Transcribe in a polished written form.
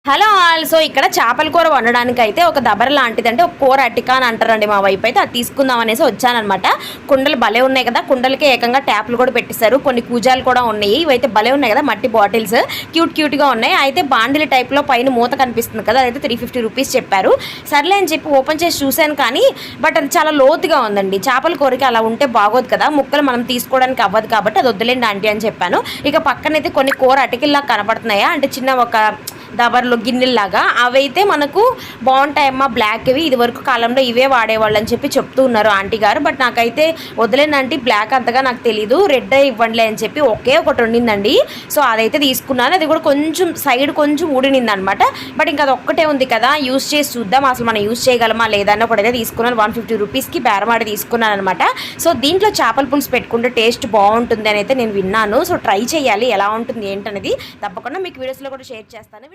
Hello all. So ఇక్కడ చేపల కూర వండడానికి అయితే ఒక దబర లాంటిది, అంటే ఒక కూర అటికా అని అంటారండి మా వైపు అయితే. అది తీసుకుందాం అనేసి వచ్చానమాట. కుండలు భలే ఉన్నాయి కదా, కుండలకి ఏకంగా ట్యాప్లు కూడా పెట్టిస్తారు, కొన్ని కూజాలు కూడా ఉన్నాయి. ఇవైతే భలే ఉన్నాయి కదా, మట్టి బాటిల్స్ క్యూట్గా ఉన్నాయి. అయితే బాండిల్ టైప్లో పైన మూత కనిపిస్తుంది కదా, అదైతే 350 రూపీస్ చెప్పారు. సర్లే అని చెప్పి ఓపెన్ చేసి చూశాను, కానీ బట్ అది చాలా లోతుగా ఉందండి. చేపల కూరకి అలా ఉంటే బాగోదు కదా, ముక్కలు మనం తీసుకోవడానికి అవ్వదు కాబట్టి అది వద్దులేండి ఆంటీ అని చెప్పాను. ఇక పక్కనైతే కొన్ని కూర అటికిల్లా కనపడుతున్నాయా, అంటే చిన్న ఒక దబర్లు గిన్నెల్లాగా, అవైతే మనకు బాగుంటాయమ్మా బ్లాక్వి, ఇది వరకు కాలంలో ఇవే వాడేవాళ్ళు అని చెప్పి చెప్తూ ఉన్నారు ఆంటీ గారు. బట్ నాకైతే వదిలేనంటే బ్లాక్ అంతగా నాకు తెలీదు, రెడ్ ఇవ్వండిలే అని చెప్పి ఒకే ఒకటి ఉండిందండి. సో అదైతే తీసుకున్నాను. అది కూడా కొంచెం సైడ్ కొంచెం ఊడినింది అనమాట. బట్ ఇంకా అది ఒక్కటే ఉంది కదా, యూస్ చేసి చూద్దాం అసలు మనం యూస్ చేయగలమా లేదా అని ఒకటైతే తీసుకున్నాను. 150 రూపీస్కి బేరమాడి తీసుకున్నాను అనమాట. సో దీంట్లో చేపల పులుసు పెట్టుకుంటే టేస్ట్ బాగుంటుంది అని అయితే నేను విన్నాను. సో ట్రై చేయాలి, ఎలా ఉంటుంది ఏంటనేది తప్పకుండా మీకు వీడియోస్లో కూడా షేర్ చేస్తాను.